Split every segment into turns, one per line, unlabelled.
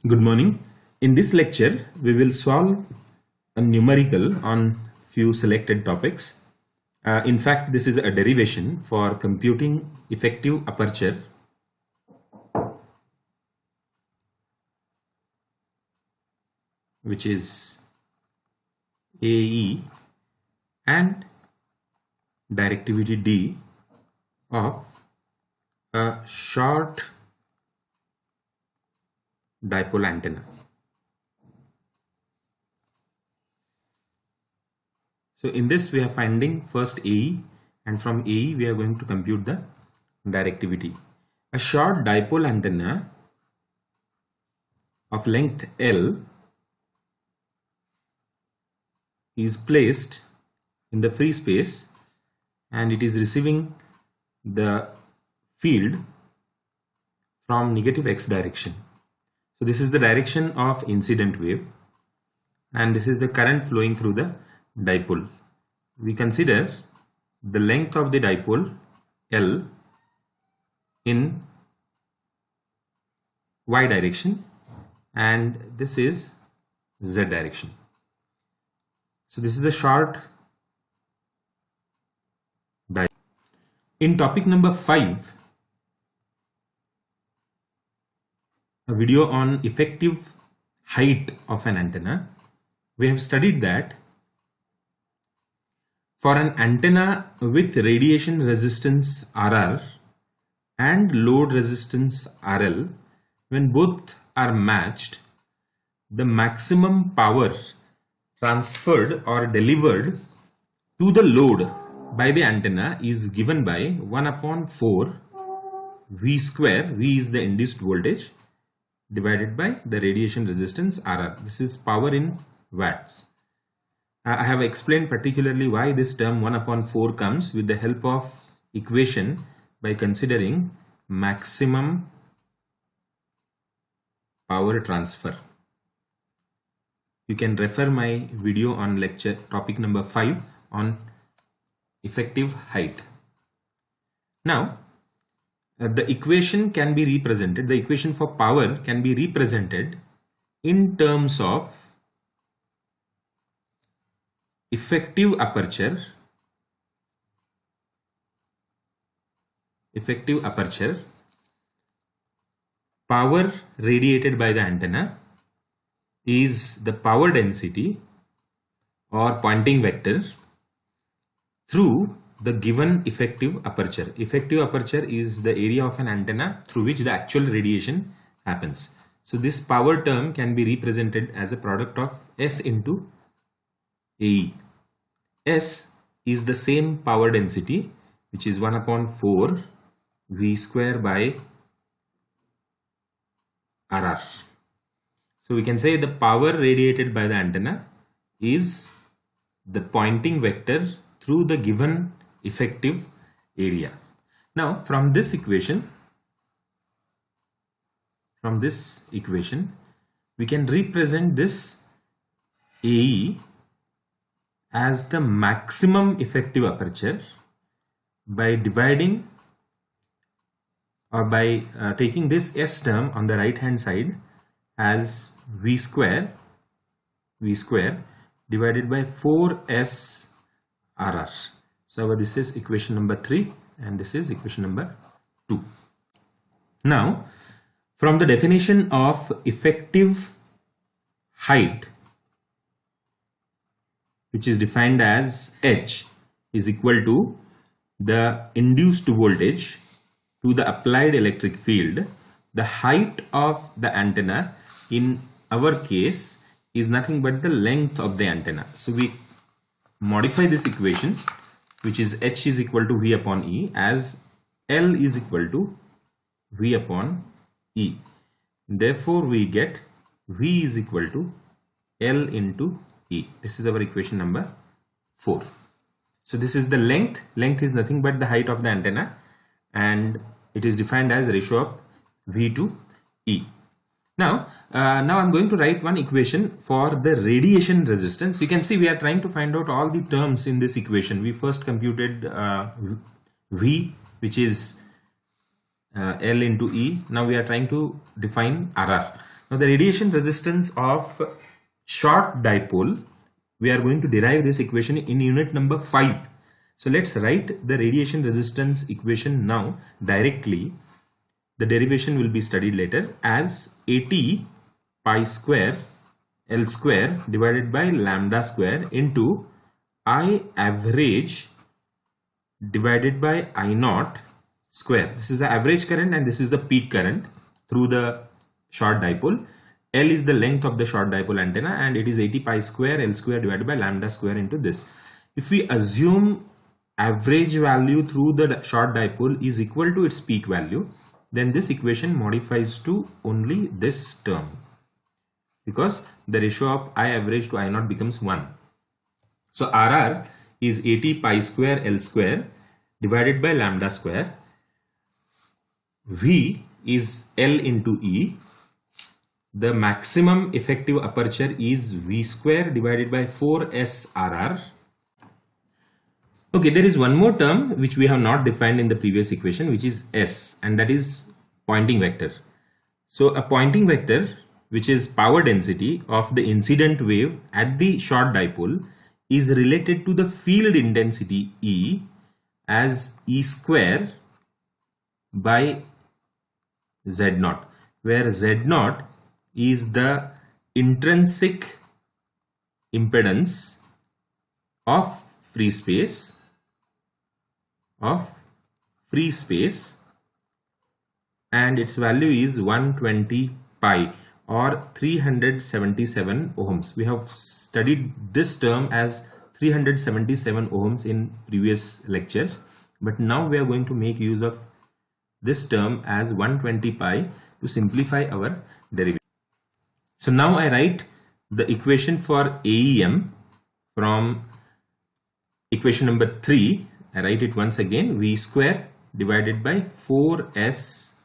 Good morning. In this lecture, we will solve a numerical on few selected topics. In fact, this is a derivation for computing effective aperture which is AE and directivity D of a short dipole antenna. So in this we are finding first AE, and from AE we are going to compute the directivity. A short dipole antenna of length L is placed in the free space and it is receiving the field from negative x direction. So this is the direction of incident wave and this is the current flowing through the dipole. We consider the length of the dipole L in y direction and this is z direction. So this is a short dipole. In topic number 5, a video on effective height of an antenna, we have studied that for an antenna with radiation resistance RR and load resistance RL, when both are matched, the maximum power transferred or delivered to the load by the antenna is given by 1/4 V square. V is the induced voltage divided by the radiation resistance RR. This is power in watts. I have explained particularly why this term 1/4 comes with the help of equation by considering maximum power transfer. You can refer my video on lecture topic number 5 on effective height. Now, the equation can be represented, the equation for power can be represented in terms of effective aperture, power radiated by the antenna is the power density or Poynting vector through the given effective aperture. Effective aperture is the area of an antenna through which the actual radiation happens. So this power term can be represented as a product of S into AE. S is the same power density, which is 1/4 V square by RR. So we can say the power radiated by the antenna is the Poynting vector through the given effective area. Now from this equation we can represent this AE as the maximum effective aperture by dividing or by taking this S term on the right hand side as V square divided by 4S RR. So this is equation number 3 and this is equation number 2. Now from the definition of effective height, which is defined as H is equal to the induced voltage to the applied electric field, the height of the antenna in our case is nothing but the length of the antenna. So we modify this equation, which is H is equal to V upon E, as L is equal to V upon E. Therefore we get V is equal to L into E. This is our equation number 4. So this is the length. Length is nothing but the height of the antenna and it is defined as ratio of V to E. Now I'm going to write one equation for the radiation resistance. You can see we are trying to find out all the terms in this equation. We first computed V, which is L into E. Now we are trying to define RR. Now the radiation resistance of short dipole, we are going to derive this equation in unit number 5. So let's write the radiation resistance equation now directly. The derivation will be studied later as AT pi square L square divided by lambda square into I average divided by I naught square. This is the average current and this is the peak current through the short dipole. L is the length of the short dipole antenna and it is 80 pi square L square divided by lambda square into this. If we assume average value through the short dipole is equal to its peak value, then this equation modifies to only this term, because the ratio of I average to I naught becomes 1. So RR is 80 pi square L square divided by lambda square. V is L into E. The maximum effective aperture is V square divided by 4S RR. Okay, there is one more term which we have not defined in the previous equation, which is S, and that is pointing vector. So a pointing vector, which is power density of the incident wave at the short dipole, is related to the field intensity E as E square by Z naught, where Z naught is the intrinsic impedance of free space and its value is 120 pi or 377 ohms. We have studied this term as 377 ohms in previous lectures, but now we are going to make use of this term as 120 pi to simplify our derivation. So now I write the equation for AEM from equation number 3. I write it once again, V square divided by 4S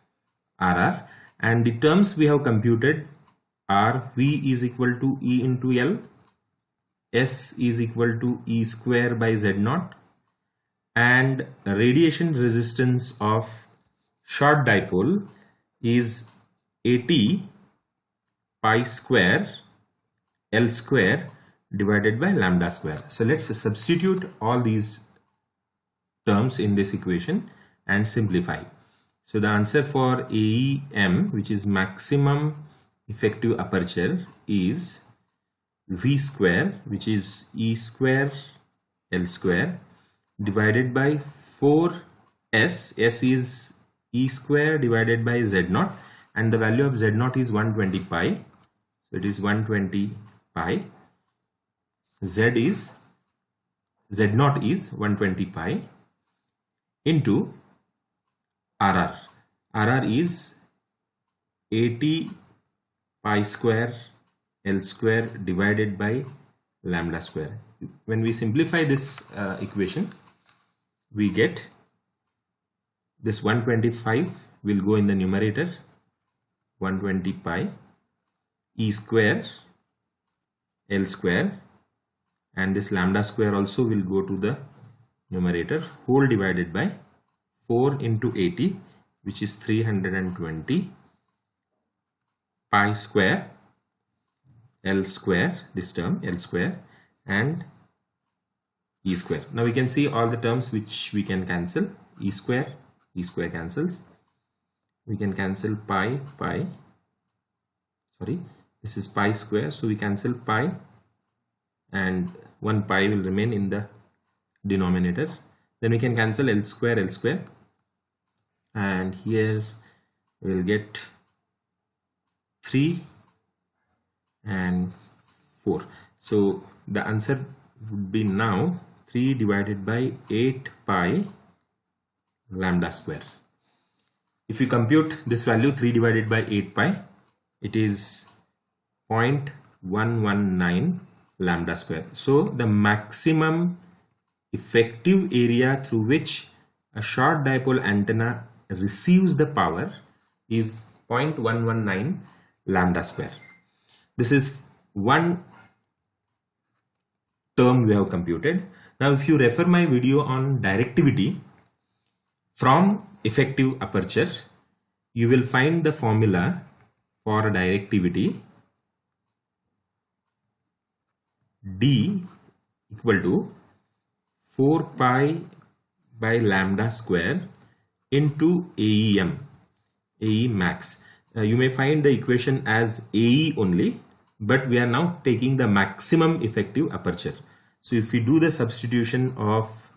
RR, and the terms we have computed are V is equal to E into L, S is equal to E square by Z naught, and radiation resistance of short dipole is 80 pi square L square divided by lambda square. So let's substitute all these terms in this equation and simplify. So the answer for AEM, which is maximum effective aperture, is V square, which is E square L square divided by 4S. S is E square divided by Z naught, and the value of Z naught is 120 pi. So it is 120 pi. Z naught is 120 pi into RR. RR is 80 pi square L square divided by lambda square. When we simplify this equation, we get this 125 will go in the numerator, 120 pi E square L square, and this lambda square also will go to the numerator, whole divided by 4 into 80, which is 320 pi square L square, this term L square, and E square. Now we can see all the terms which we can cancel. E square cancels. We can cancel pi, sorry, this is pi square, so we cancel pi and 1 pi will remain in the denominator. Then we can cancel L square, and here we will get 3 and 4. So the answer would be now 3 divided by 8 pi lambda square. If you compute this value, 3 divided by 8 pi, it is 0.119 lambda square. So the maximum effective area through which a short dipole antenna receives the power is 0.119 lambda square. This is one term we have computed. Now if you refer my video on directivity from effective aperture, you will find the formula for directivity. D equal to 4 pi by lambda square into AE max. You may find the equation as AE only, but we are now taking the maximum effective aperture. So if we do the substitution of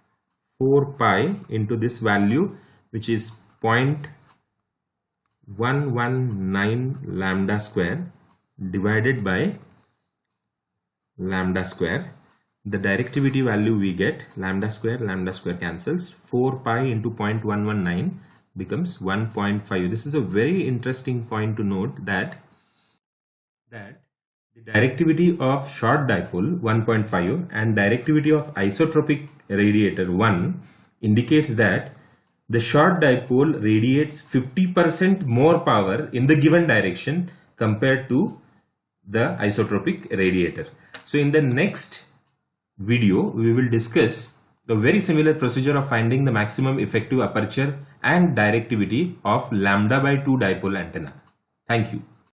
4 pi into this value, which is 0.119 lambda square divided by lambda square, the directivity value we get, lambda square cancels, 4 pi into 0.119 becomes 1.5. This is a very interesting point to note, that the directivity of short dipole 1.5 and directivity of isotropic radiator 1 indicates that the short dipole radiates 50% more power in the given direction compared to the isotropic radiator. So in the next video, we will discuss the very similar procedure of finding the maximum effective aperture and directivity of lambda by 2 dipole antenna. Thank you.